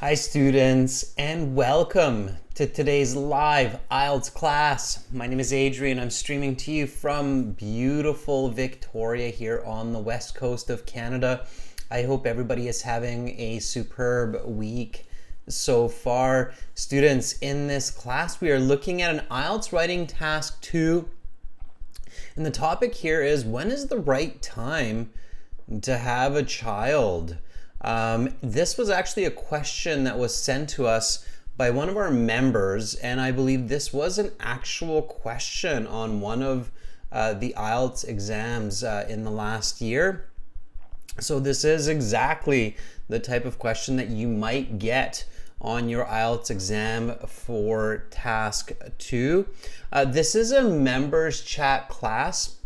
Hi students, and welcome to today's live IELTS class. My name is Adrian. I'm streaming to you from beautiful Victoria here on the west coast of Canada. I hope everybody is having a superb week so far. Students, in this class we are looking at an IELTS writing task 2. And the topic here is, when is the right time to have a child? This was actually a question that was sent to us by one of our members, and I believe this was an actual question on one of the IELTS exams in the last year. So this is exactly the type of question that you might get on your IELTS exam for task 2. This is a members chat class.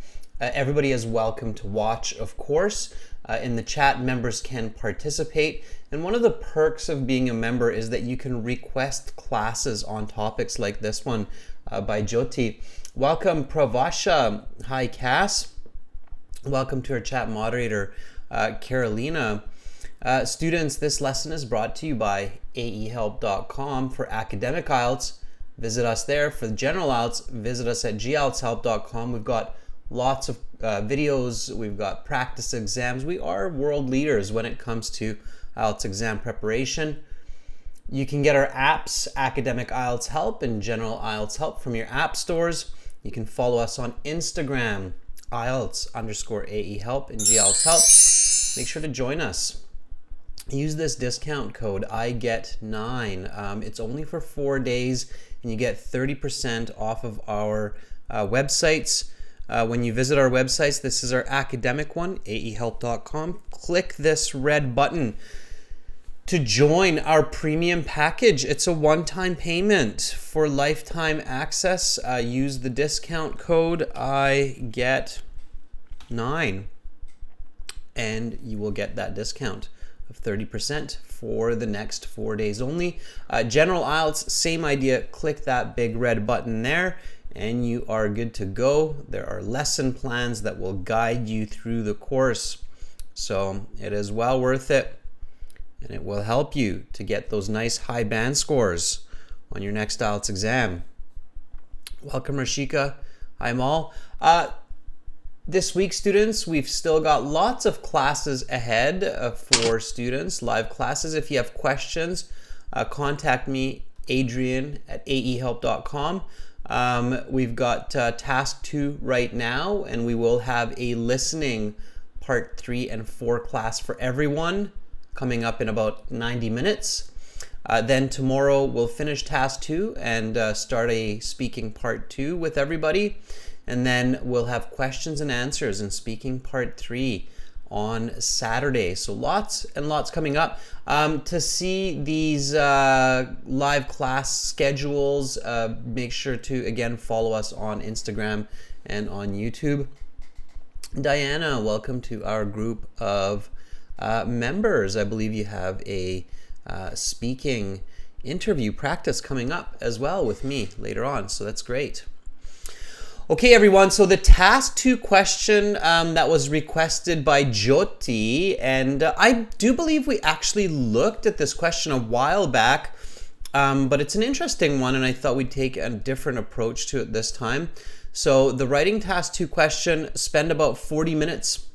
Everybody is welcome to watch, of course. In the chat, members can participate, and one of the perks of being a member is that you can request classes on topics like this one by Jyoti. Welcome, Pravasha. Hi, Cass. Welcome to our chat moderator, Carolina. Students, this lesson is brought to you by aehelp.com. For academic IELTS, visit us there. For the general IELTS, visit us at gieltshelp.com. We've got lots of videos, we've got practice exams. We are world leaders when it comes to IELTS exam preparation. You can get our apps, Academic IELTS Help and General IELTS Help, from your app stores. You can follow us on Instagram, IELTS_AEHelp and GIELTS Help. Make sure to join us. Use this discount code, IGET9. It's only for 4 days, and you get 30% off of our websites. When you visit our websites, this is our academic one, aehelp.com. Click this red button to join our premium package. It's a one-time payment for lifetime access. Use the discount code IGET9 and you will get that discount of 30% for the next 4 days only. General IELTS, same idea. Click that big red button there and you are good to go. There are lesson plans that will guide you through the course. So it is well worth it, and it will help you to get those nice high band scores on your next IELTS exam. Welcome, Rashika. Hi, Mal. This week, students, we've still got lots of classes ahead for students, live classes. If you have questions, contact me, Adrian at aehelp.com. We've got task 2 right now, and we will have a listening part 3 and 4 class for everyone coming up in about 90 minutes. Then tomorrow we'll finish task 2 and start a speaking part 2 with everybody. And then we'll have questions and answers in speaking part 3 on Saturday. So lots and lots coming up. To see these live class schedules, make sure to again follow us on Instagram and on YouTube. Diana, welcome to our group of members. I believe you have a speaking interview practice coming up as well with me later on, so that's great. Okay, everyone, so the task 2 question that was requested by Jyoti, and I do believe we actually looked at this question a while back, but it's an interesting one, and I thought we'd take a different approach to it this time. So the writing task 2 question, spend about 40 minutes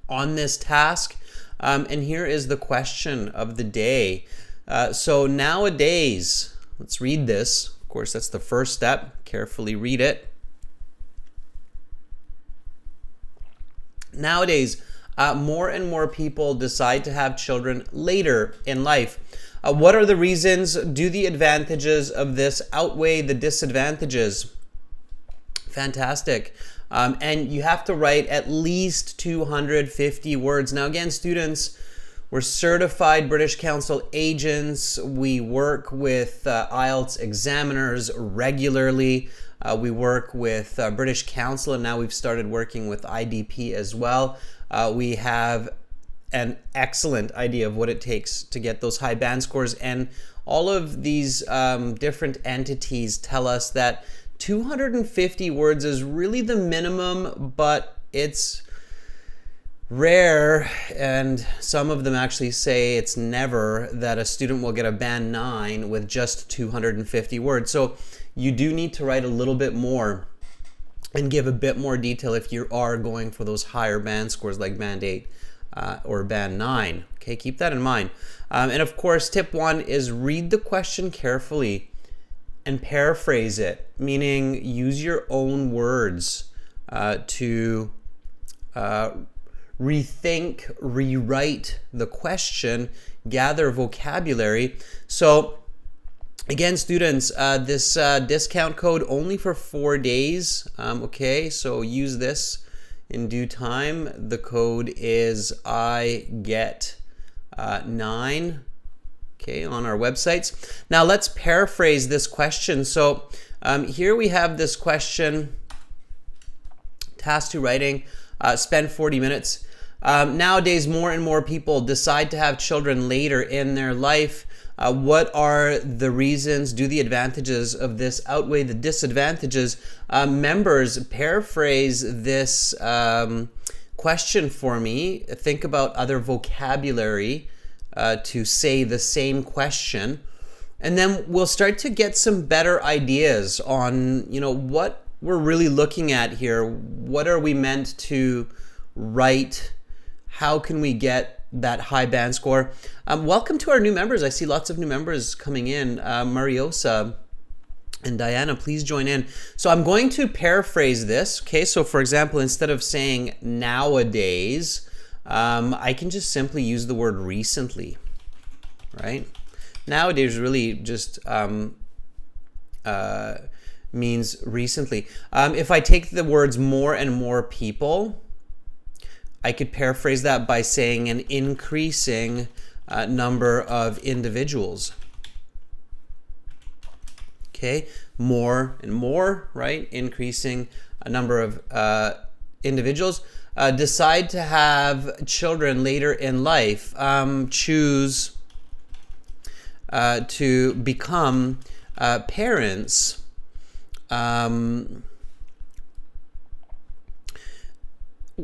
on this task, and here is the question of the day. So nowadays, let's read this. Of course, that's the first step. Carefully read it. Nowadays, more and more people decide to have children later in life. What are the reasons? Do the advantages of this outweigh the disadvantages? Fantastic. And you have to write at least 250 words. Now again, students, we're certified British Council agents. We work with IELTS examiners regularly. We work with British Council, and now we've started working with IDP as well. We have an excellent idea of what it takes to get those high band scores, and all of these different entities tell us that 250 words is really the minimum, but it's rare, and some of them actually say it's never, that a student will get a band 9 with just 250 words. So you do need to write a little bit more and give a bit more detail if you are going for those higher band scores like band 8 or band 9. Okay, keep that in mind. And of course, tip 1 is read the question carefully and paraphrase it, meaning use your own words to rethink, rewrite the question, gather vocabulary. So again, students, this discount code only for 4 days. Okay, so use this in due time. The code is I get 9. Okay, on our websites. Now let's paraphrase this question. So here we have this question, task 2 writing, spend 40 minutes. Nowadays, more and more people decide to have children later in their life. What are the reasons? Do the advantages of this outweigh the disadvantages? Members, paraphrase this question for me. Think about other vocabulary to say the same question. And then we'll start to get some better ideas on, what we're really looking at here. What are we meant to write? How can we get that high band score? Welcome to our new members. I see lots of new members coming in. Mariosa and Diana, please join in. So I'm going to paraphrase this. Okay, so for example, instead of saying nowadays, I can just simply use the word recently, right? Nowadays really just means recently. If I take the words more and more people, I could paraphrase that by saying an increasing number of individuals. Okay, more and more, right? Increasing a number of individuals. Decide to have children later in life. Choose to become parents.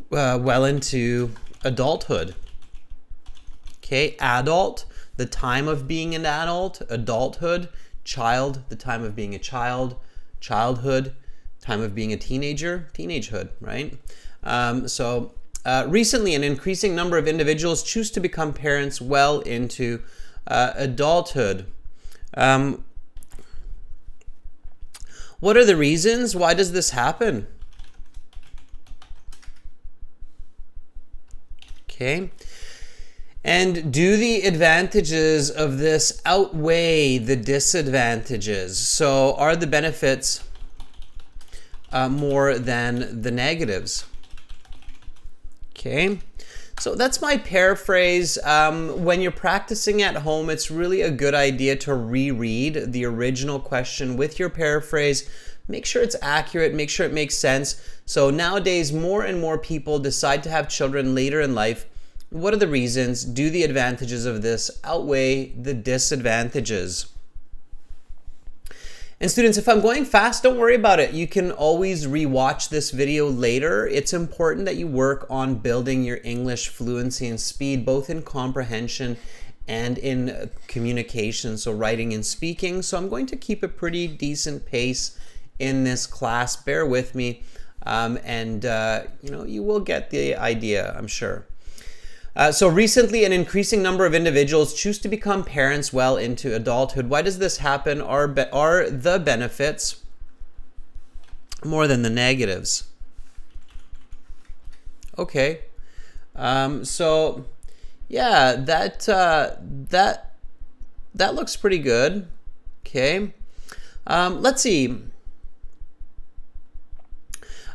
Well into adulthood. Okay, adult, the time of being an adult. Adulthood, child, the time of being a child. Childhood, time of being a teenager. Teenagehood, right? Recently, an increasing number of individuals choose to become parents well into adulthood. What are the reasons? Why does this happen? Okay, and do the advantages of this outweigh the disadvantages? So are the benefits more than the negatives? Okay, so that's my paraphrase. When you're practicing at home, it's really a good idea to reread the original question with your paraphrase. Make sure it's accurate, make sure it makes sense. So nowadays, more and more people decide to have children later in life. What are the reasons? Do the advantages of this outweigh the disadvantages? And students, if I'm going fast, don't worry about it. You can always rewatch this video later. It's important that you work on building your English fluency and speed, both in comprehension and in communication, so writing and speaking. So I'm going to keep a pretty decent pace in this class. Bear with me, you will get the idea, I'm sure. So recently, an increasing number of individuals choose to become parents well into adulthood. Why does this happen? Are the benefits more than the negatives? Okay. So yeah, that looks pretty good. Okay. Let's see.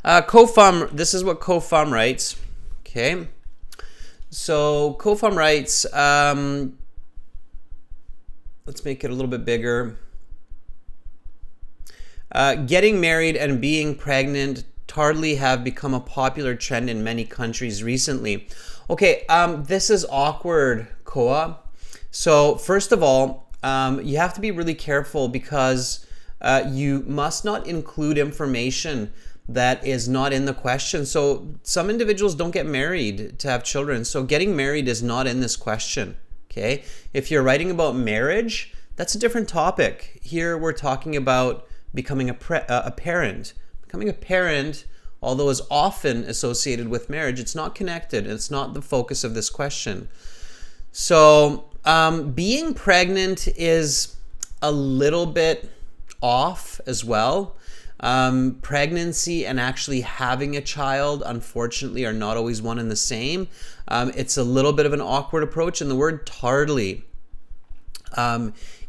COFUM, this is what COFUM writes. Okay. So COFUM writes, let's make it a little bit bigger. Getting married and being pregnant tardily have become a popular trend in many countries recently. Okay, this is awkward, Koa. So first of all, you have to be really careful because you must not include information that is not in the question. So some individuals don't get married to have children. So getting married is not in this question, okay? If you're writing about marriage, that's a different topic. Here we're talking about becoming a parent. Becoming a parent, although is often associated with marriage, it's not connected. It's not the focus of this question. So being pregnant is a little bit off as well. Pregnancy and actually having a child, unfortunately, are not always one and the same. It's a little bit of an awkward approach, and the word tardily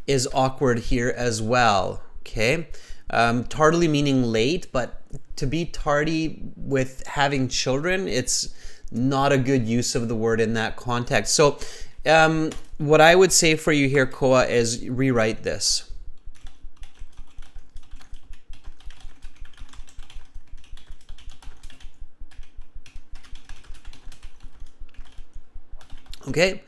is awkward here as well, okay? Tardily meaning late, but to be tardy with having children, it's not a good use of the word in that context. So what I would say for you here, Koa, is rewrite this. Okay,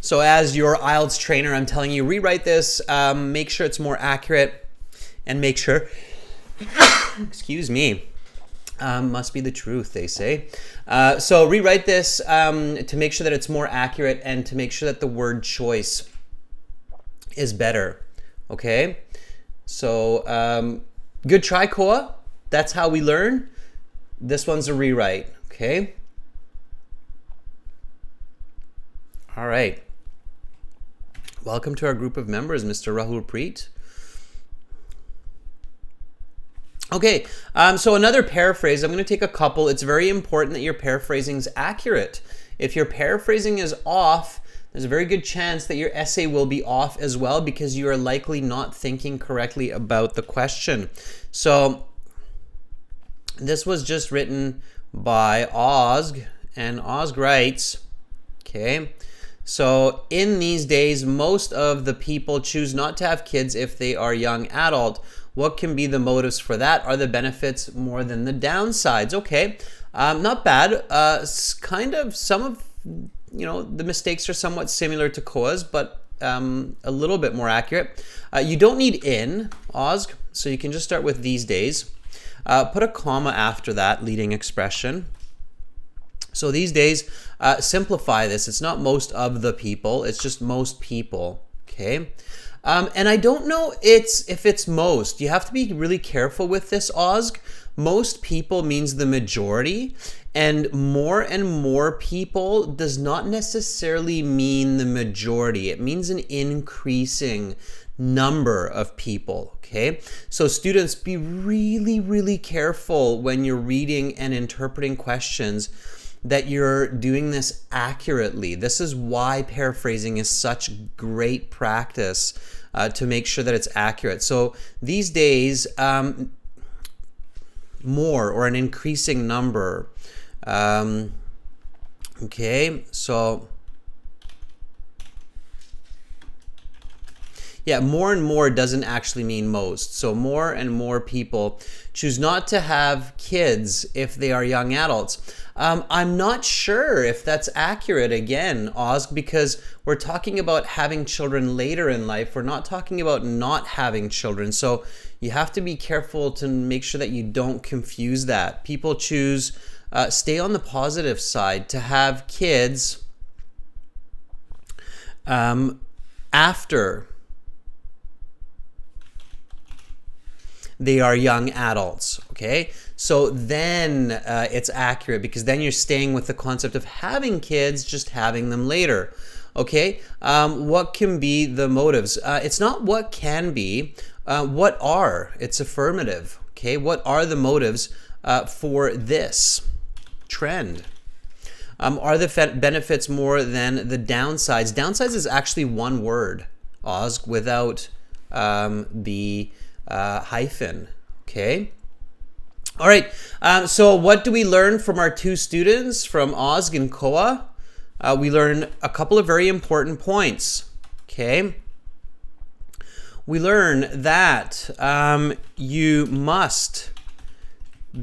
so as your IELTS trainer, I'm telling you, rewrite this, make sure it's more accurate, and make sure, excuse me, must be the truth, they say. So rewrite this to make sure that it's more accurate and to make sure that the word choice is better, okay? So good try, Koa. That's how we learn. This one's a rewrite, okay? All right. Welcome to our group of members, Mr. Rahul Preet. Okay, so another paraphrase. I'm going to take a couple. It's very important that your paraphrasing is accurate. If your paraphrasing is off, there's a very good chance that your essay will be off as well because you are likely not thinking correctly about the question. So this was just written by Ozg, and Ozg writes, okay, so in these days, most of the people choose not to have kids if they are young adult. What can be the motives for that? Are the benefits more than the downsides? Okay, not bad. Kind of some of, the mistakes are somewhat similar to Koa's, but a little bit more accurate. You don't need in, Ozg, so you can just start with these days. Put a comma after that leading expression. So these days, simplify this. It's not most of the people, it's just most people, okay? And I don't know if it's most. You have to be really careful with this, Ozg. Most people means the majority, and more people does not necessarily mean the majority. It means an increasing number of people, okay? So students, be really, really careful when you're reading and interpreting questions that you're doing this accurately. This is why paraphrasing is such great practice to make sure that it's accurate. So these days, more or an increasing number. Okay, so yeah, more and more doesn't actually mean most. So more and more people choose not to have kids if they are young adults. I'm not sure if that's accurate again, Ozg, because we're talking about having children later in life. We're not talking about not having children. So you have to be careful to make sure that you don't confuse that. People choose, stay on the positive side, to have kids after they are young adults, okay? So then it's accurate because then you're staying with the concept of having kids, just having them later, okay? What can be the motives? It's not what can be, what are? It's affirmative, okay? What are the motives for this trend? Are the benefits more than the downsides? Downsides is actually one word, Ozg, without the hyphen, okay? All right, so what do we learn from our two students, from Ozg and Koa? We learn a couple of very important points, okay? We learn that you must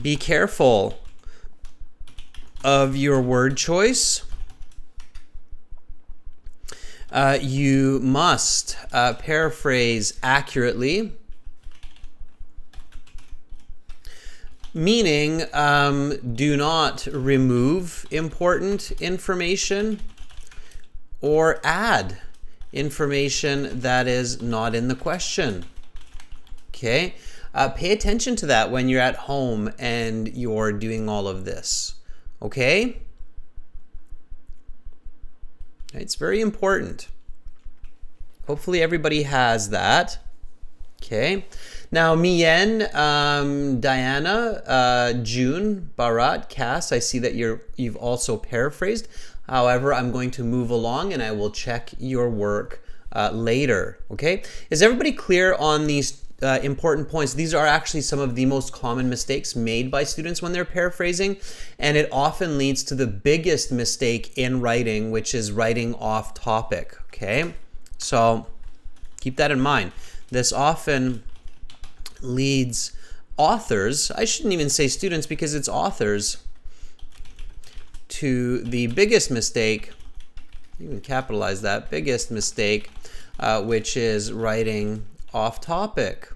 be careful of your word choice. You must paraphrase accurately. meaning do not remove important information or add information that is not in the question. Okay, pay attention to that when you're at home and you're doing all of this. Okay, it's very important. Hopefully everybody has that. Okay, now Mien, Diana, June, Bharat, Cass, I see that you've also paraphrased. However, I'm going to move along and I will check your work later. Okay, is everybody clear on these important points? These are actually some of the most common mistakes made by students when they're paraphrasing, and it often leads to the biggest mistake in writing, which is writing off topic. Okay, so keep that in mind. This often leads authors, I shouldn't even say students because it's authors, to the biggest mistake, even capitalize that, biggest mistake, which is writing off topic.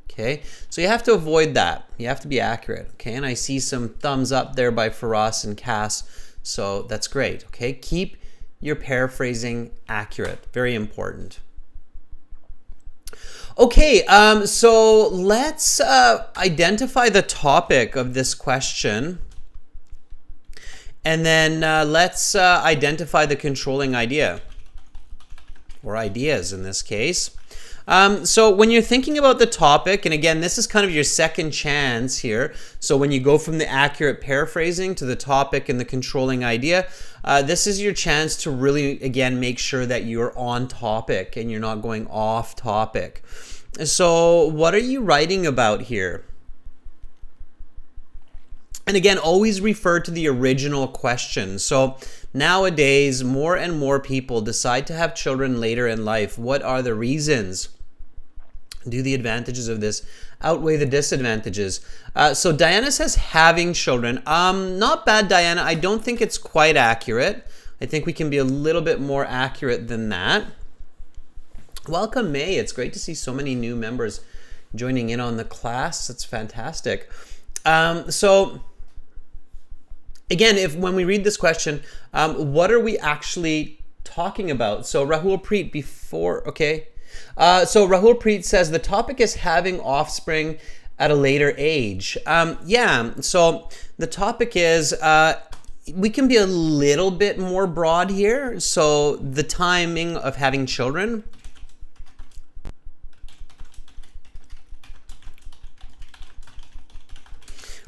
Okay, so you have to avoid that. You have to be accurate. Okay, and I see some thumbs up there by Faraz and Cass, so that's great. Okay, keep your paraphrasing accurate. Very important. Okay, so let's identify the topic of this question. And then let's identify the controlling idea, or ideas in this case. So when you're thinking about the topic, and again, this is kind of your second chance here. So when you go from the accurate paraphrasing to the topic and the controlling idea, this is your chance to really, again, make sure that you're on topic and you're not going off topic. So what are you writing about here? And again, always refer to the original question. So nowadays, more and more people decide to have children later in life. What are the reasons? Do the advantages of this outweigh the disadvantages? So Diana says having children. Not bad, Diana. I don't think it's quite accurate. I think we can be a little bit more accurate than that. Welcome, May. It's great to see so many new members joining in on the class. That's fantastic. So again, when we read this question, what are we actually talking about? So Rahul Preet so Rahul Preet says the topic is having offspring at a later age. Yeah, so the topic is, we can be a little bit more broad here. So the timing of having children.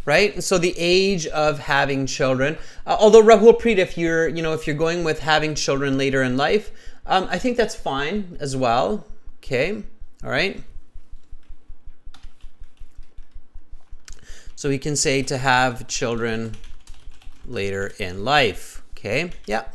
Right? So the age of having children. Although Rahul Preet, if you're going with having children later in life, I think that's fine as well. Okay. All right. So we can say to have children later in life. Okay. Yeah.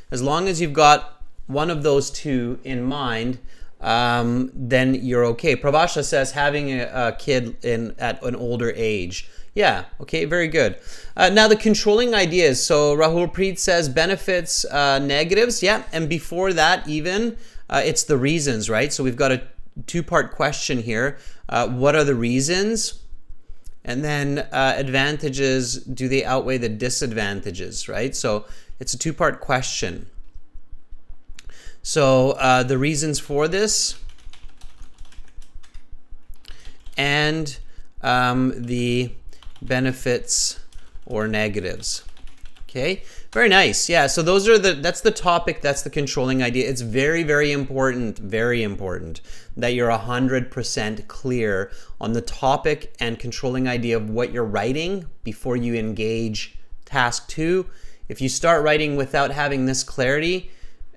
As long as you've got one of those two in mind, then you're okay. Pravasha says having a kid at an older age. Yeah, okay, very good. Now the controlling ideas. So Rahul Preet says benefits, negatives. Yeah, and before that even, it's the reasons, right? So we've got a two-part question here. What are the reasons? And then advantages, do they outweigh the disadvantages, right? So it's a two-part question. So the reasons for this and the benefits or negatives. Okay, very nice. Yeah, so that's the topic, that's the controlling idea. It's very, very important that you're 100% clear on the topic and controlling idea of what you're writing before you engage task 2. If you start writing without having this clarity,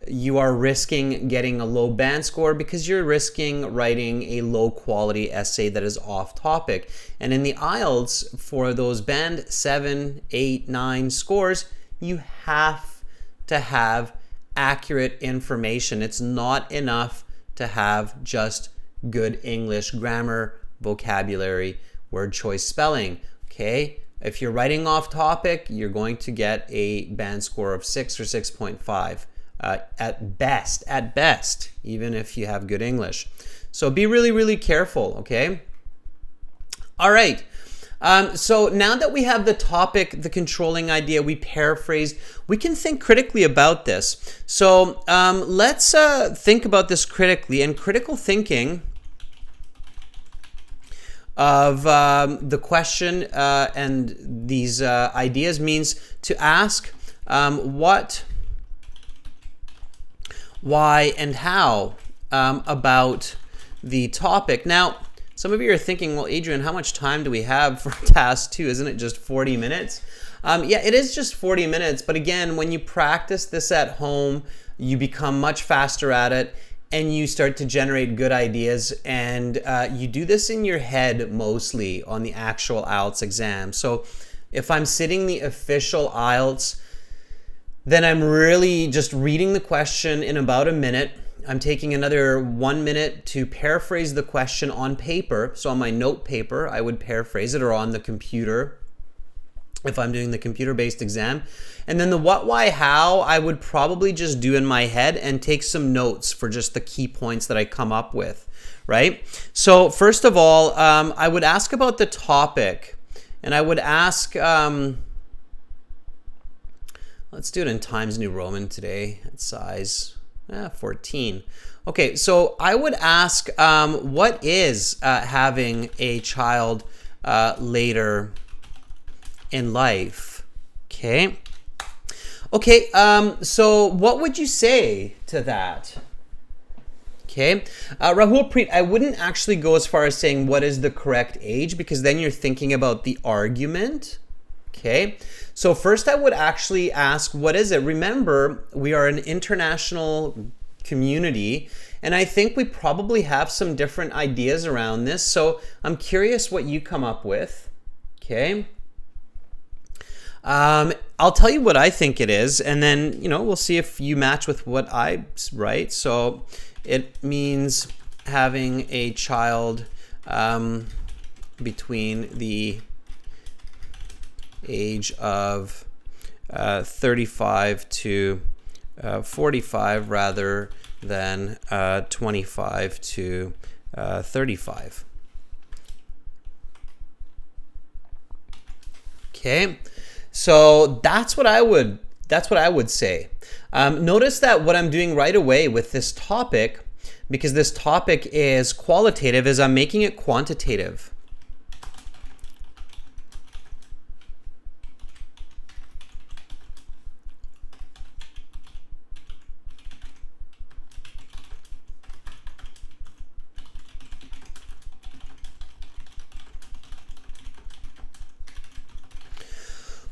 you are risking getting a low band score because you're risking writing a low quality essay that is off topic. And in the IELTS, for those band 7, 8, 9 scores, you have to have accurate information. It's not enough to have just good English grammar, vocabulary, word choice, spelling. Okay? If you're writing off topic, you're going to get a band score of 6 or 6.5. At best, even if you have good English. So be really, really careful, okay? All right. So now that we have the topic, the controlling idea, we paraphrased, we can think critically about this. So let's think about this critically. And critical thinking of the question and these ideas means to ask what, why, and how about the topic. Now, some of you are thinking, well, Adrian, how much time do we have for task 2? Isn't it just 40 minutes? Yeah, it is just 40 minutes. But again, when you practice this at home, you become much faster at it and you start to generate good ideas. And you do this in your head mostly on the actual IELTS exam. So if I'm sitting the official IELTS, then I'm really just reading the question in about a minute. I'm taking another 1 minute to paraphrase the question on paper. So on my note paper, I would paraphrase it, or on the computer if I'm doing the computer-based exam. And then the what, why, how, I would probably just do in my head and take some notes for just the key points that I come up with, right? So first of all, I would ask about the topic, and I would ask, let's do it in Times New Roman today at size 14. Okay, so I would ask, what is having a child later in life? Okay. Okay, so what would you say to that? Okay, Rahul Preet, I wouldn't actually go as far as saying what is the correct age, because then you're thinking about the argument. Okay, so first I would actually ask, what is it? Remember, we are an international community, and I think we probably have some different ideas around this. So I'm curious what you come up with. Okay. I'll tell you what I think it is, and then, we'll see if you match with what I write. So it means having a child between the age of 35 to 45 rather than 25 to 35. Okay, so that's what I would say. Notice that what I'm doing right away with this topic, because this topic is qualitative, is I'm making it quantitative.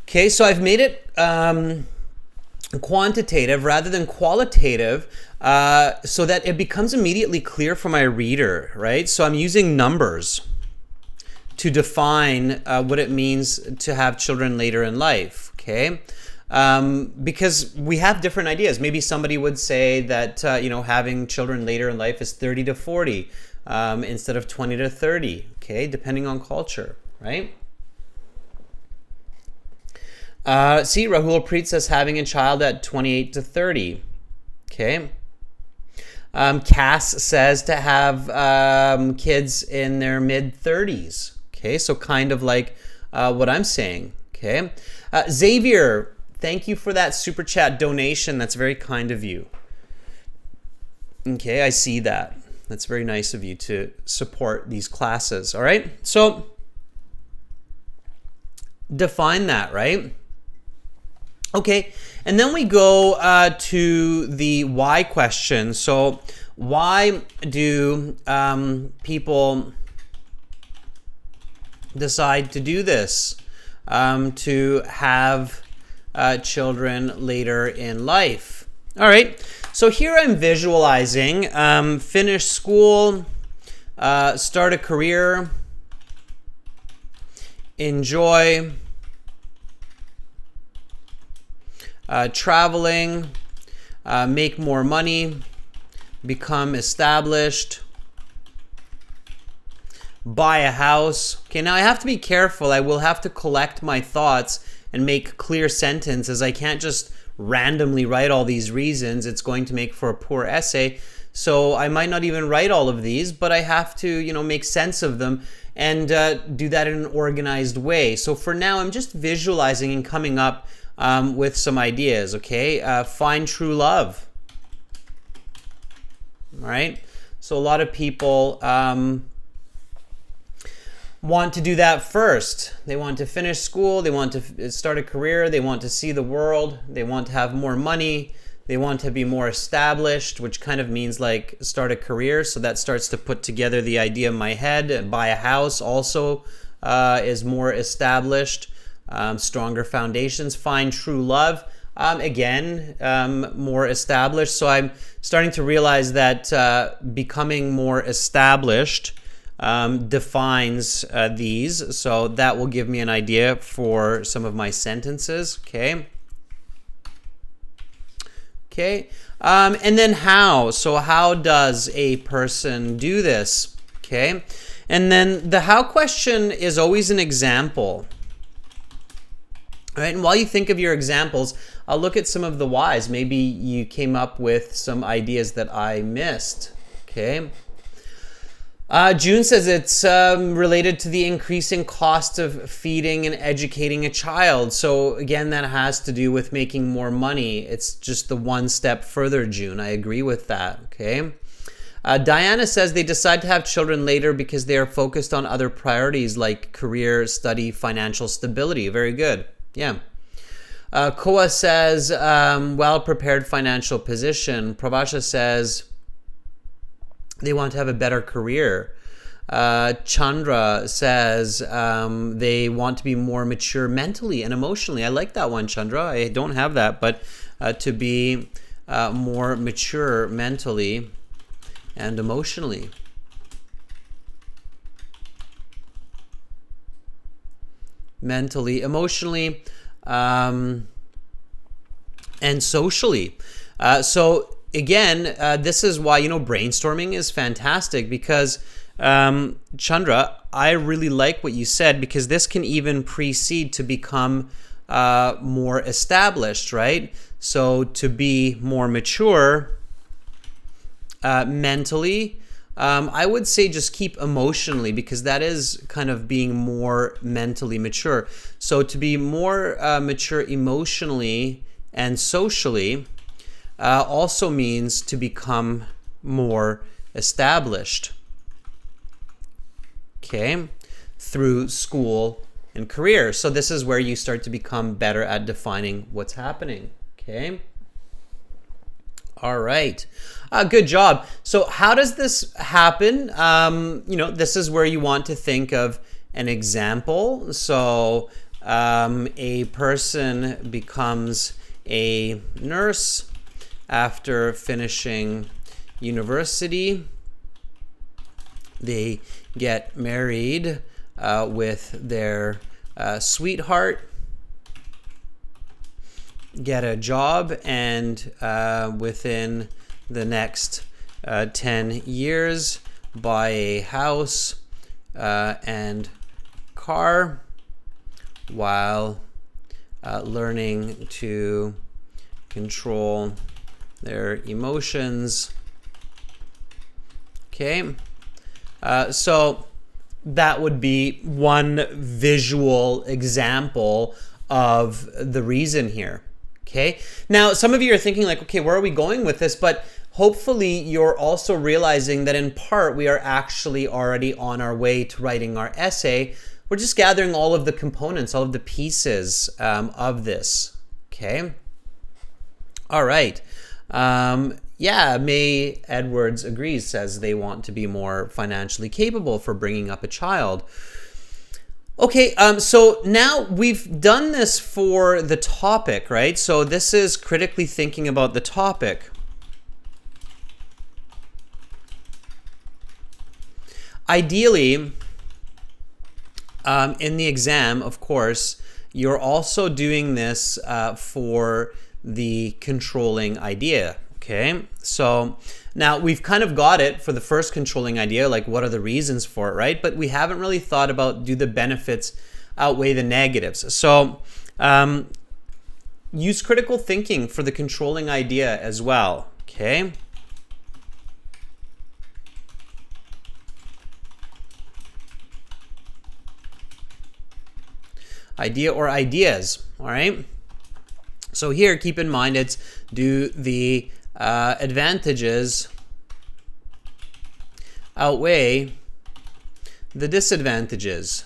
Okay, so I've made it quantitative rather than qualitative, so that it becomes immediately clear for my reader, right? So I'm using numbers to define what it means to have children later in life, okay? Because we have different ideas. Maybe somebody would say that, having children later in life is 30 to 40 instead of 20 to 30, okay? Depending on culture, right? See, Rahul Preet says having a child at 28 to 30. Okay. Cass says to have kids in their mid-30s. Okay, so kind of like what I'm saying. Okay. Xavier, thank you for that super chat donation. That's very kind of you. Okay, I see that. That's very nice of you to support these classes. All right, so define that, right? Okay, and then we go to the why question. So why do people decide to do this, to have children later in life? All right, so here I'm visualizing, finish school, start a career, enjoy traveling, make more money, become established, buy a house. Okay, now I have to be careful. I will have to collect my thoughts and make clear sentences. I can't just randomly write all these reasons. It's going to make for a poor essay. So I might not even write all of these, but I have to, you know, make sense of them and do that in an organized way. So for now, I'm just visualizing and coming up with some ideas, okay? Find true love. All right? So a lot of people want to do that first. They want to finish school, they want to start a career, they want to see the world, they want to have more money, they want to be more established, which kind of means like start a career. So that starts to put together the idea in my head. Buy a house also is more established, stronger foundations. Find true love. Again, more established. So I'm starting to realize that becoming more established defines these. So that will give me an idea for some of my sentences. Okay. Okay. And then how? So how does a person do this? Okay. And then the how question is always an example. All right, and while you think of your examples, I'll look at some of the whys. Maybe you came up with some ideas that I missed. Okay. June says it's related to the increasing cost of feeding and educating a child. So again, that has to do with making more money. It's just the one step further, June. I agree with that. Okay. Diana says they decide to have children later because they are focused on other priorities like career, study, financial stability. Very good. Yeah. Koa says, well-prepared financial position. Pravasha says they want to have a better career. Chandra says they want to be more mature mentally and emotionally. I like that one, Chandra. I don't have that, but to be more mature mentally and emotionally. Mentally, emotionally, and socially. So again, this is why, you know, brainstorming is fantastic because, Chandra, I really like what you said because this can even precede to become more established, right? So to be more mature mentally, I would say just keep emotionally because that is kind of being more mentally mature. So to be more mature emotionally and socially also means to become more established. Okay, through school and career. So this is where you start to become better at defining what's happening. Okay. All right. Good job. So how does this happen? You know, this is where you want to think of an example. So a person becomes a nurse after finishing university. They get married with their sweetheart, get a job, and within the next 10 years buy a house and car while learning to control their emotions. Okay, so that would be one visual example of the reason here. Okay, now some of you are thinking like, okay, where are we going with this? But hopefully you're also realizing that in part we are actually already on our way to writing our essay. We're just gathering all of the components, all of the pieces of this. Okay, all right. Yeah, May Edwards agrees, says they want to be more financially capable for bringing up a child. Okay, so now we've done this for the topic, right? So this is critically thinking about the topic. Ideally, in the exam, of course, you're also doing this for the controlling idea. Okay, so now we've kind of got it for the first controlling idea, like what are the reasons for it, right? But we haven't really thought about, do the benefits outweigh the negatives? So use critical thinking for the controlling idea as well. Okay. idea or ideas, all right? So here, keep in mind, it's do the advantages outweigh the disadvantages?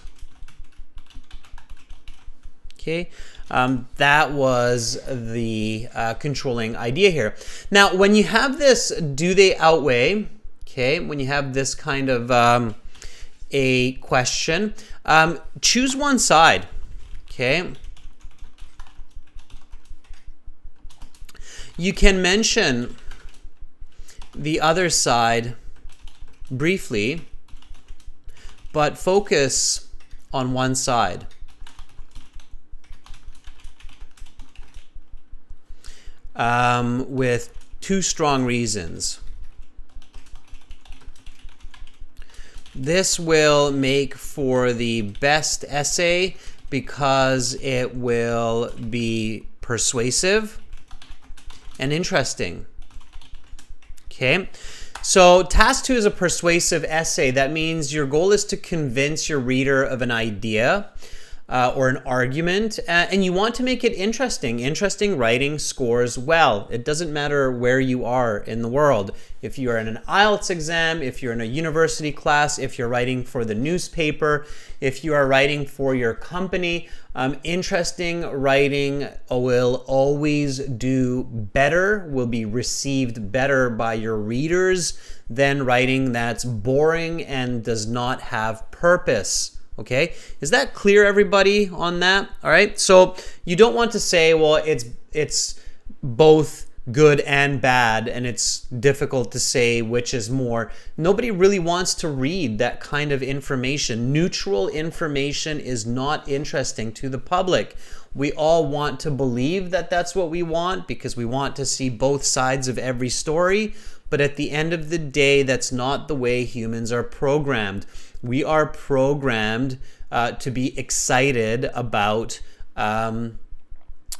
Okay, that was the controlling idea here. Now, when you have this, do they outweigh? Okay, when you have this kind of a question, choose one side. Okay. You can mention the other side briefly, but focus on one side. With two strong reasons. This will make for the best essay because it will be persuasive and interesting. Okay, so task 2 is a persuasive essay. That means your goal is to convince your reader of an idea or an argument, and you want to make it interesting. Interesting writing scores well. It doesn't matter where you are in the world. If you are in an IELTS exam, if you're in a university class, if you're writing for the newspaper, if you are writing for your company, interesting writing will always do better, will be received better by your readers than writing that's boring and does not have purpose. Okay, is that clear, everybody, on that? All right, so you don't want to say, well, it's both good and bad, and it's difficult to say which is more. Nobody really wants to read that kind of information. Neutral information is not interesting to the public. We all want to believe that that's what we want because we want to see both sides of every story, but at the end of the day, that's not the way humans are programmed. We are programmed to be excited about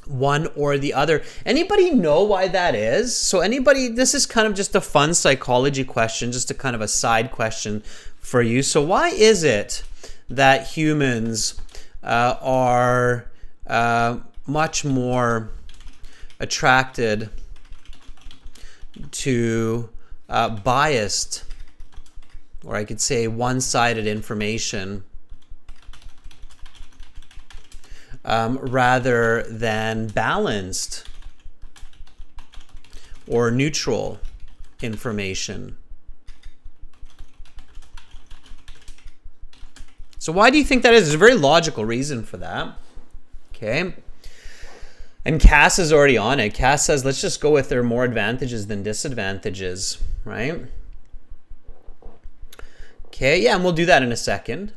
one or the other. Anybody know why that is? So anybody, this is kind of just a fun psychology question, just a kind of a side question for you. So why is it that humans are much more attracted to biased, or I could say one-sided information rather than balanced or neutral information? So why do you think that is? There's a very logical reason for that. Okay. And Cass is already on it. Cass says, let's just go with there are more advantages than disadvantages, right? Okay, yeah, and we'll do that in a second.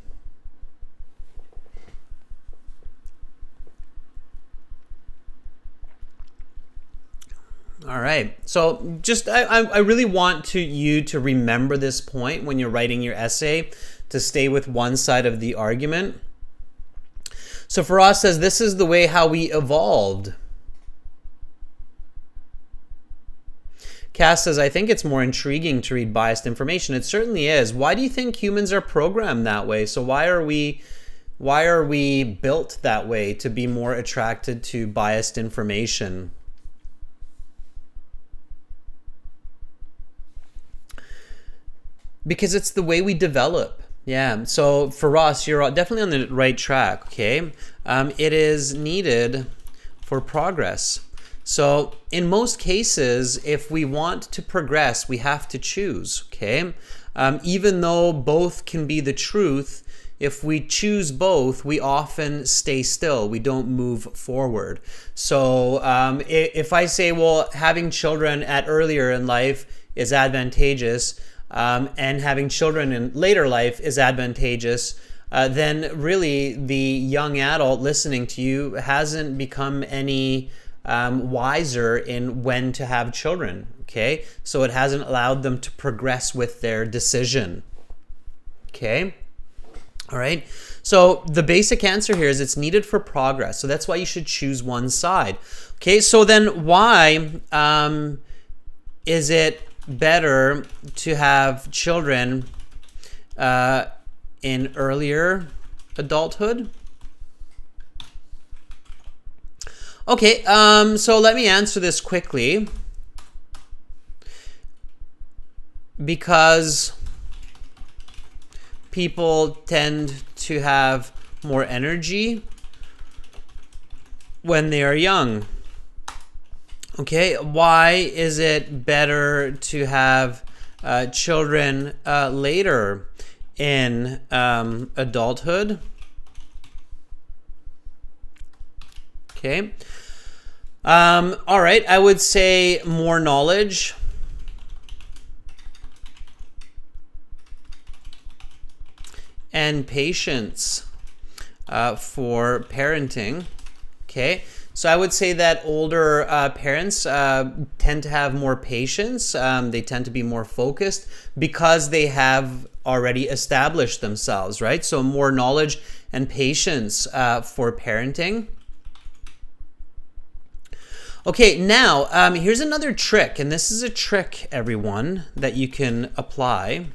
All right, so just I really want you to remember this point when you're writing your essay, to stay with one side of the argument. So Faraz says, this is the way how we evolved. Cass says, I think it's more intriguing to read biased information. It certainly is. Why do you think humans are programmed that way? So why are we built that way, to be more attracted to biased information? Because it's the way we develop. Yeah, so for us, you're definitely on the right track, okay? It is needed for progress. So in most cases, if we want to progress, we have to choose, okay? Even though both can be the truth, if we choose both, we often stay still. We don't move forward. So if I say, well, having children at earlier in life is advantageous, and having children in later life is advantageous, then really the young adult listening to you hasn't become any wiser in when to have children, okay? So it hasn't allowed them to progress with their decision, okay? All right, so the basic answer here is it's needed for progress. So that's why you should choose one side. Okay, so then why is it better to have children in earlier adulthood? Okay, so let me answer this quickly. Because people tend to have more energy when they are young. Okay, why is it better to have children later in adulthood? Okay. All right, I would say more knowledge. And patience for parenting. Okay, so I would say that older parents tend to have more patience. They tend to be more focused because they have already established themselves, right? So more knowledge and patience for parenting. Okay, now here's another trick, and this is a trick, everyone, that you can apply.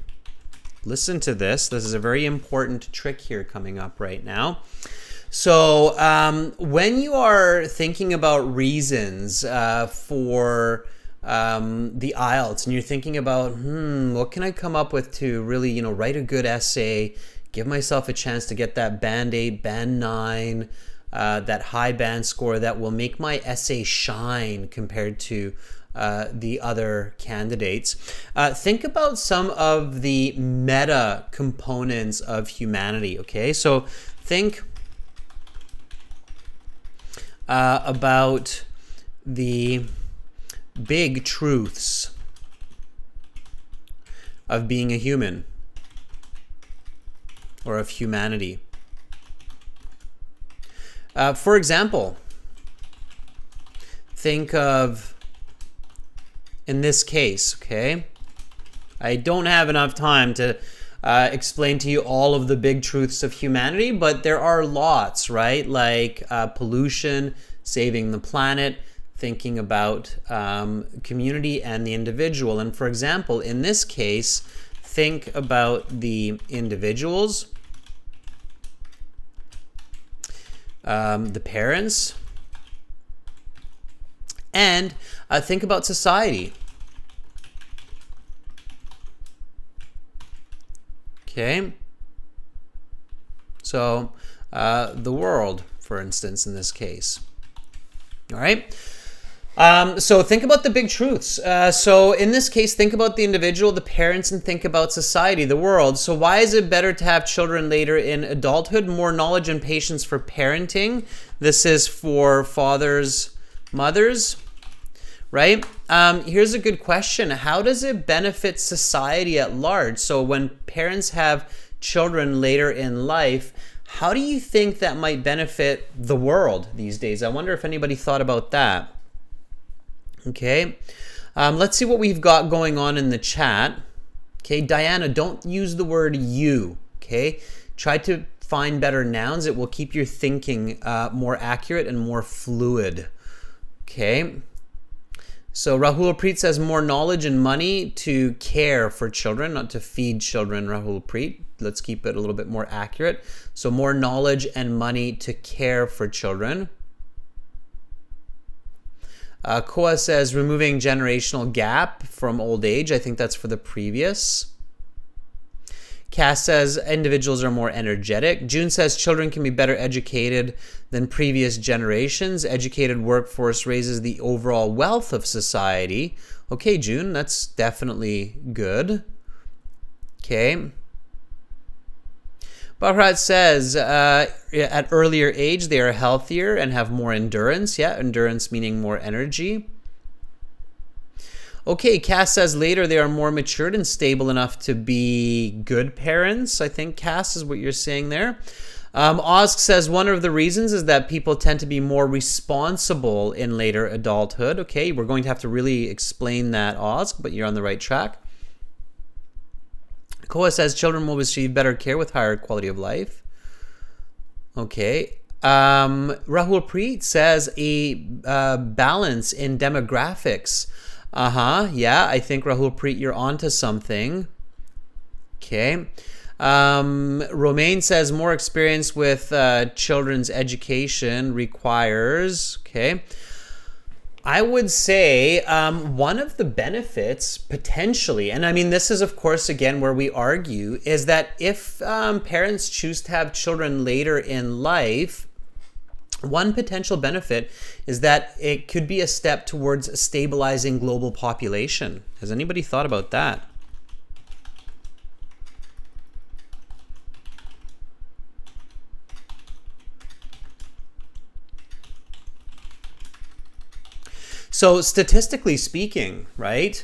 Listen to this. This is a very important trick here coming up right now. So when you are thinking about reasons for the IELTS, and you're thinking about, what can I come up with to really, write a good essay, give myself a chance to get that band 8, band 9, that high band score that will make my essay shine compared to the other candidates. Think about some of the meta components of humanity, okay? So think about the big truths of being a human or of humanity. For example, think of, in this case, okay, I don't have enough time to explain to you all of the big truths of humanity, but there are lots, right? Like pollution, saving the planet, thinking about community and the individual. And for example, in this case, think about the individuals, the parents, and think about society. Okay. So the world, for instance, in this case. All right. So think about the big truths. So in this case, think about the individual, the parents, and think about society, the world. So why is it better to have children later in adulthood? More knowledge and patience for parenting. This is for fathers, mothers, right? Here's a good question. How does it benefit society at large? So when parents have children later in life, how do you think that might benefit the world these days? I wonder if anybody thought about that. Okay, let's see what we've got going on in the chat. Okay, Diana, don't use the word you. Okay, try to find better nouns. It will keep your thinking more accurate and more fluid. Okay, so Rahul Preet says more knowledge and money to care for children, not to feed children, Rahul Preet. Let's keep it a little bit more accurate. So more knowledge and money to care for children. Koa says removing generational gap from old age. I think that's for the previous. Cass says individuals are more energetic. June says children can be better educated than previous generations. Educated workforce raises the overall wealth of society. Okay, June, that's definitely good. Okay. Bharat says at earlier age they are healthier and have more endurance. Yeah, endurance meaning more energy. Okay, Cass says later they are more matured and stable enough to be good parents. I think, Cass, is what you're saying there. Osk says one of the reasons is that people tend to be more responsible in later adulthood. Okay, we're going to have to really explain that, Osk, but you're on the right track. Koa says children will receive better care with higher quality of life. Okay. Rahul Preet says a balance in demographics. Yeah, I think Rahul Preet, you're onto something. Okay. Romaine says more experience with children's education requires, okay. I would say one of the benefits potentially, and I mean, this is of course, again, where we argue, is that if parents choose to have children later in life, one potential benefit is that it could be a step towards stabilizing global population. Has anybody thought about that? So statistically speaking, right,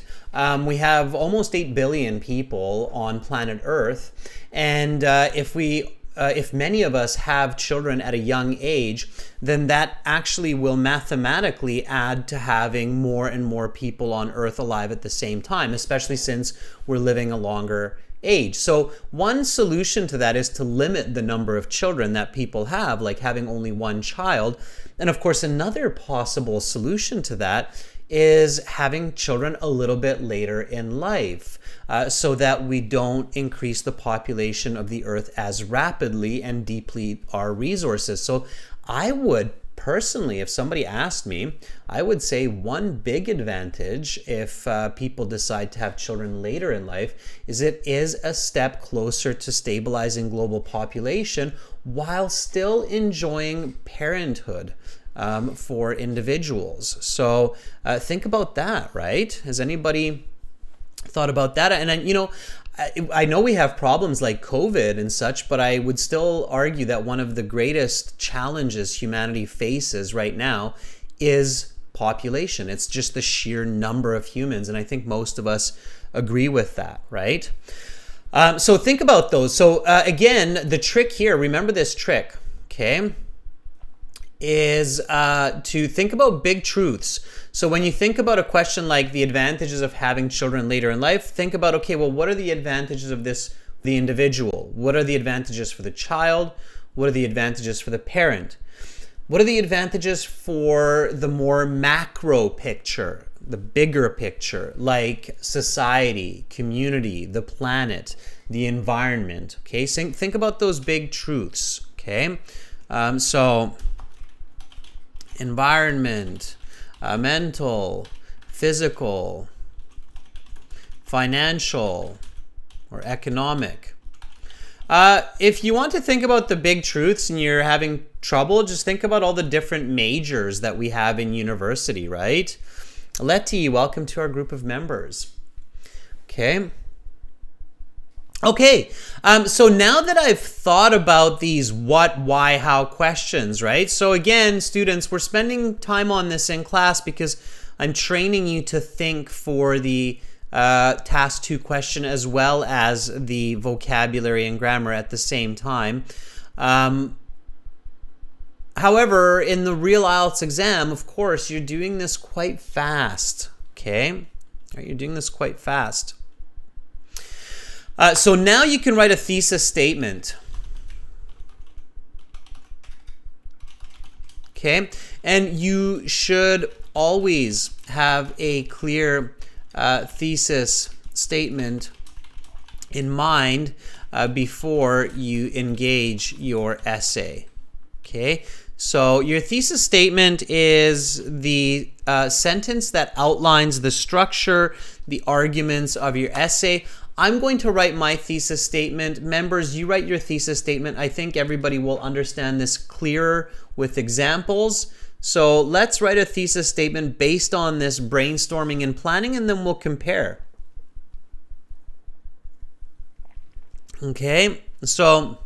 we have almost 8 billion people on planet Earth, and if many of us have children at a young age, then that actually will mathematically add to having more and more people on Earth alive at the same time, especially since we're living a longer age. So one solution to that is to limit the number of children that people have, like having only one child. And of course, another possible solution to that is having children a little bit later in life, so that we don't increase the population of the Earth as rapidly and deplete our resources. So I would personally, if somebody asked me, I would say one big advantage if people decide to have children later in life is it is a step closer to stabilizing global population while still enjoying parenthood for individuals. So think about that, right? Has anybody thought about that? And you know, I know we have problems like COVID and such, but I would still argue that one of the greatest challenges humanity faces right now is population. It's just the sheer number of humans, and I think most of us agree with that, right? So think about those. So again, the trick here, remember this trick, okay, is to think about big truths. So when you think about a question like the advantages of having children later in life, think about, okay, well, what are the advantages of this, the individual? What are the advantages for the child? What are the advantages for the parent? What are the advantages for the more macro picture, the bigger picture, like society, community, the planet, the environment, okay? So think about those big truths, okay? So environment, mental, physical, financial, or economic. If you want to think about the big truths and you're having trouble, just think about all the different majors that we have in university, right? Letty, welcome to our group of members. Okay. Okay, so now that I've thought about these what, why, how questions, right? So again, students, we're spending time on this in class because I'm training you to think for the task 2 question as well as the vocabulary and grammar at the same time. However, in the real IELTS exam, of course, you're doing this quite fast, okay? You're doing this quite fast. So now you can write a thesis statement. Okay, and you should always have a clear thesis statement in mind before you engage your essay. Okay, so your thesis statement is the sentence that outlines the structure, the arguments of your essay. I'm going to write my thesis statement. Members, you write your thesis statement. I think everybody will understand this clearer with examples. So let's write a thesis statement based on this brainstorming and planning, and then we'll compare. Okay, so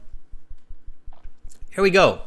here we go.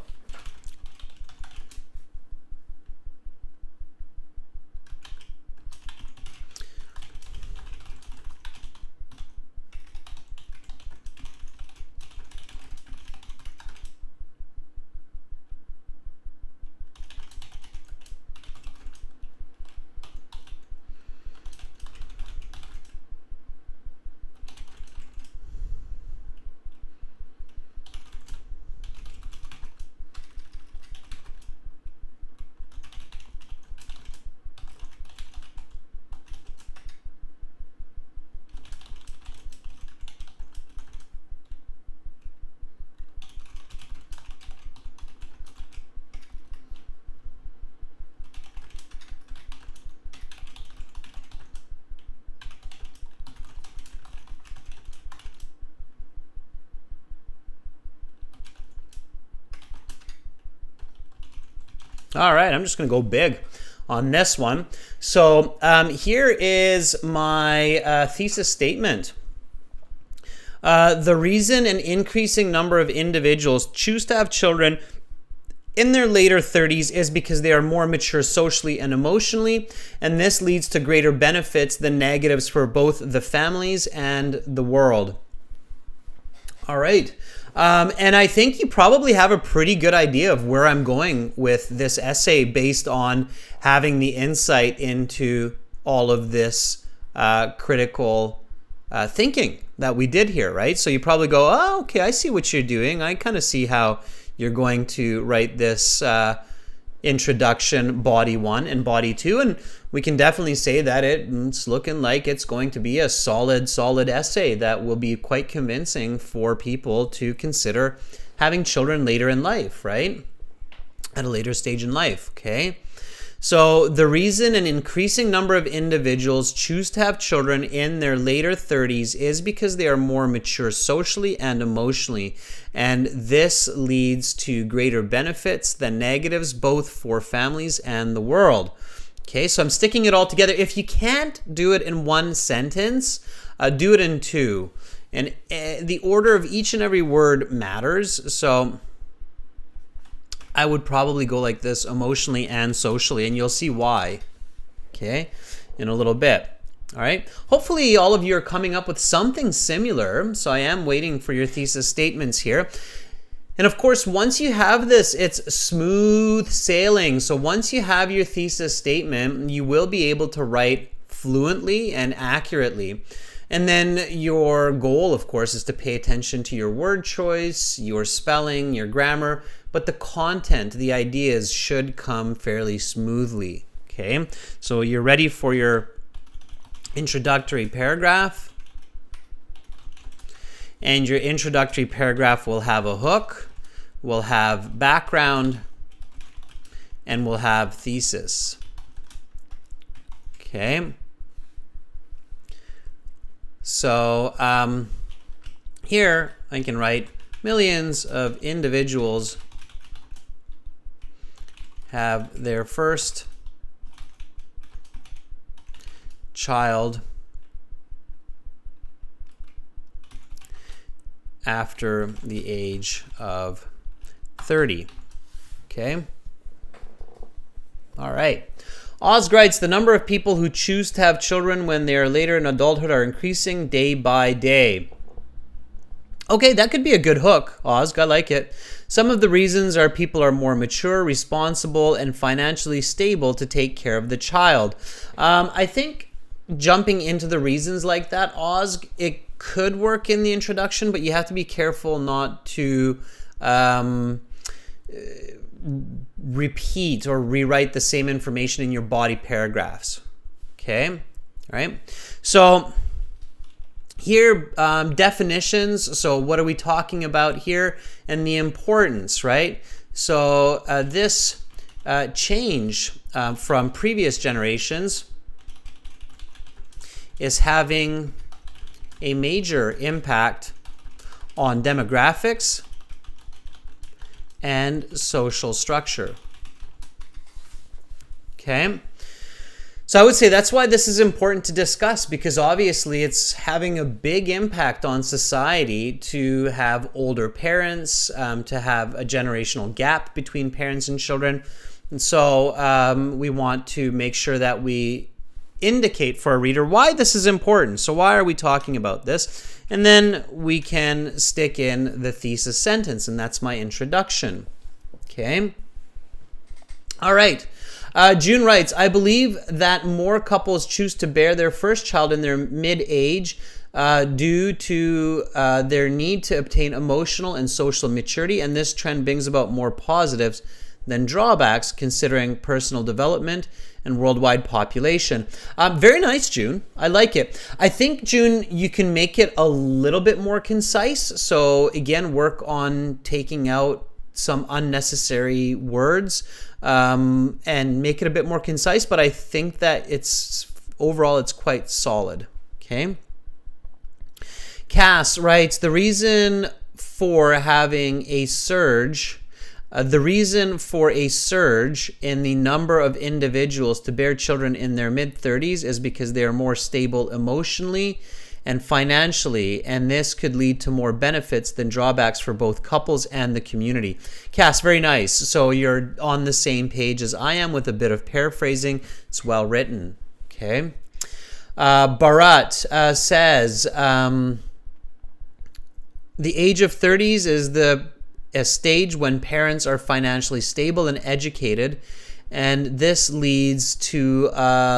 All right, I'm just going to go big on this one. So here is my thesis statement. The reason an increasing number of individuals choose to have children in their later 30s is because they are more mature socially and emotionally, and this leads to greater benefits than negatives for both the families and the world. All right. And I think you probably have a pretty good idea of where I'm going with this essay based on having the insight into all of this critical thinking that we did here, right? So you probably go, oh, okay, I see what you're doing. I kind of see how you're going to write this introduction, body 1 and body 2, and we can definitely say that it's looking like it's going to be a solid essay that will be quite convincing for people to consider having children later in life, right? At a later stage in life, okay? So the reason an increasing number of individuals choose to have children in their later 30s is because they are more mature socially and emotionally, and this leads to greater benefits than negatives both for families and the world. Okay, so I'm sticking it all together. If you can't do it in one sentence, do it in two. And the order of each and every word matters. So I would probably go like this, emotionally and socially, and you'll see why, okay, in a little bit. All right. Hopefully all of you are coming up with something similar. So I am waiting for your thesis statements here. And of course, once you have this, it's smooth sailing. So once you have your thesis statement, you will be able to write fluently and accurately. And then your goal, of course, is to pay attention to your word choice, your spelling, your grammar, but the content, the ideas should come fairly smoothly. Okay, so you're ready for your introductory paragraph. And your introductory paragraph will have a hook, will have background, and will have thesis. Okay. So here I can write millions of individuals have their first child after the age of 30. Okay. All right. Oz writes, the number of people who choose to have children when they are later in adulthood are increasing day by day. Okay, that could be a good hook, Oz. I like it. Some of the reasons are people are more mature, responsible, and financially stable to take care of the child. I think jumping into the reasons like that, Oz, it could work in the introduction, but you have to be careful not to repeat or rewrite the same information in your body paragraphs. Okay, all right. So here, definitions. So what are we talking about here? And the importance, right? So this change from previous generations is having a major impact on demographics and social structure. Okay. So I would say that's why this is important to discuss, because obviously it's having a big impact on society to have older parents, to have a generational gap between parents and children. And so we want to make sure that we indicate for our reader why this is important. So why are we talking about this? And then we can stick in the thesis sentence, and that's my introduction. Okay. All right. June writes, I believe that more couples choose to bear their first child in their mid-age due to their need to obtain emotional and social maturity, and this trend brings about more positives than drawbacks considering personal development and worldwide population. Very nice, June. I like it. I think, June, you can make it a little bit more concise. So again, work on taking out some unnecessary words and make it a bit more concise. But I think that overall it's quite solid. Okay. Cass writes, the reason for having a surge The reason for a surge in the number of individuals to bear children in their mid-30s is because they are more stable emotionally and financially, and this could lead to more benefits than drawbacks for both couples and the community. Cass, very nice. So you're on the same page as I am with a bit of paraphrasing. It's well written. Okay. Bharat says, the age of 30s is a stage when parents are financially stable and educated, and this leads to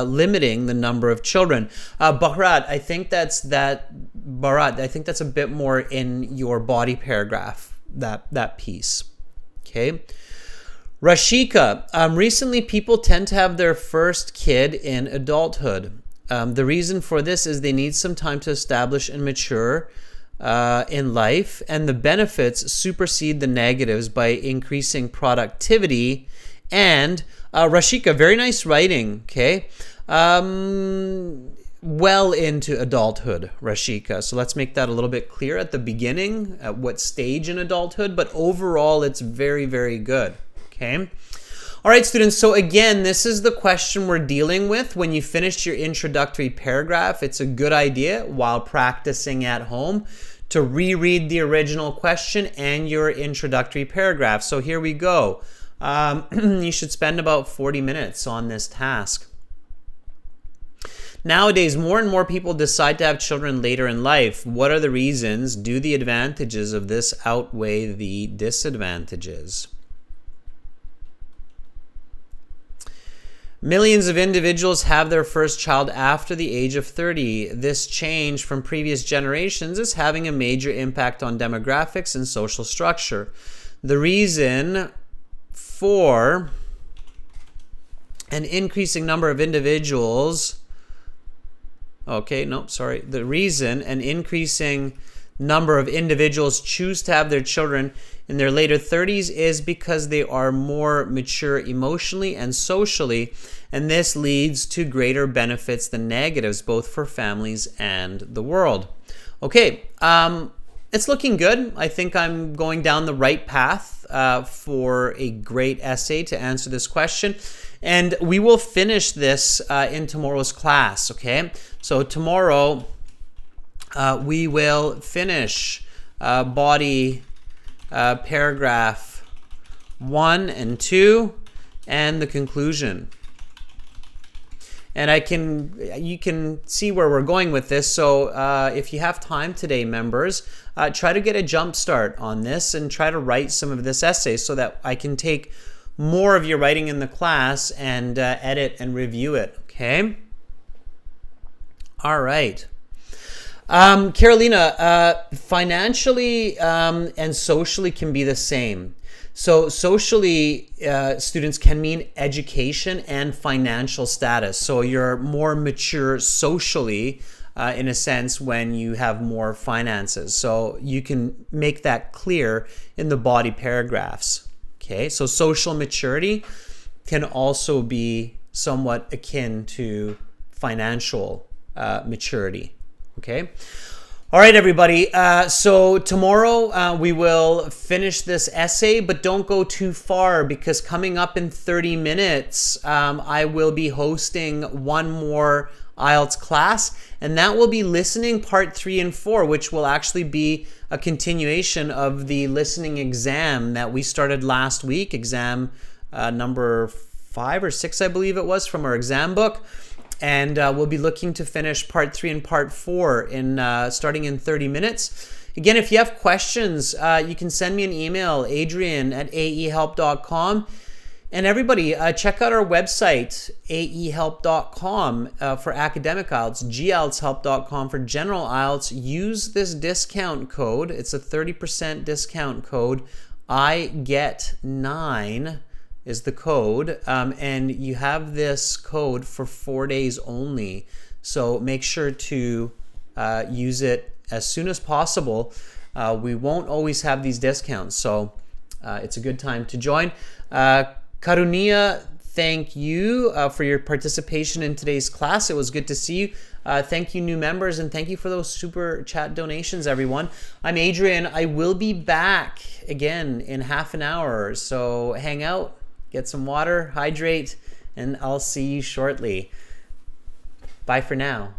limiting the number of children. Bharat, I think that's a bit more in your body paragraph, that piece. Okay. Rashika, recently people tend to have their first kid in adulthood. The reason for this is they need some time to establish and mature in life, and the benefits supersede the negatives by increasing productivity. And Rashika, very nice writing, okay? Well into adulthood, Rashika. So let's make that a little bit clear at the beginning, at what stage in adulthood, but overall it's very, very good, okay? All right, students, so again, this is the question we're dealing with. When you finish your introductory paragraph, it's a good idea while practicing at home to reread the original question and your introductory paragraph. So here we go. You should spend about 40 minutes on this task. Nowadays, more and more people decide to have children later in life. What are the reasons? Do the advantages of this outweigh the disadvantages? Millions of individuals have their first child after the age of 30. This change from previous generations is having a major impact on demographics and social structure. The reason for an increasing number of individuals, the reason an increasing number of individuals choose to have their children in their later 30s is because they are more mature emotionally and socially, and this leads to greater benefits than negatives, both for families and the world. Okay, it's looking good. I think I'm going down the right path for a great essay to answer this question, and we will finish this in tomorrow's class, okay? So tomorrow we will finish body paragraph 1 and 2 and the conclusion. And you can see where we're going with this. So if you have time today, members, try to get a jump start on this and try to write some of this essay so that I can take more of your writing in the class and edit and review it, okay? All right. Carolina, financially and socially can be the same. So socially, students can mean education and financial status. So you're more mature socially, in a sense, when you have more finances. So you can make that clear in the body paragraphs. Okay, so social maturity can also be somewhat akin to financial maturity. Okay. All right, everybody. So tomorrow we will finish this essay, but don't go too far because coming up in 30 minutes, I will be hosting one more IELTS class, and that will be listening part 3 and 4, which will actually be a continuation of the listening exam that we started last week, exam number 5 or 6, I believe it was, from our exam book. And we'll be looking to finish part 3 and part 4 starting in 30 minutes. Again, if you have questions, you can send me an email, adrian@aehelp.com. And everybody, check out our website, aehelp.com for academic IELTS, gieltshelp.com for general IELTS. Use this discount code. It's a 30% discount code. IGET9 is the code, and you have this code for 4 days only. So make sure to use it as soon as possible. We won't always have these discounts, so it's a good time to join. Karunia, thank you for your participation in today's class. It was good to see you. Thank you, new members, and thank you for those super chat donations, everyone. I'm Adrian. I will be back again in half an hour, so hang out, get some water, hydrate, and I'll see you shortly. Bye for now.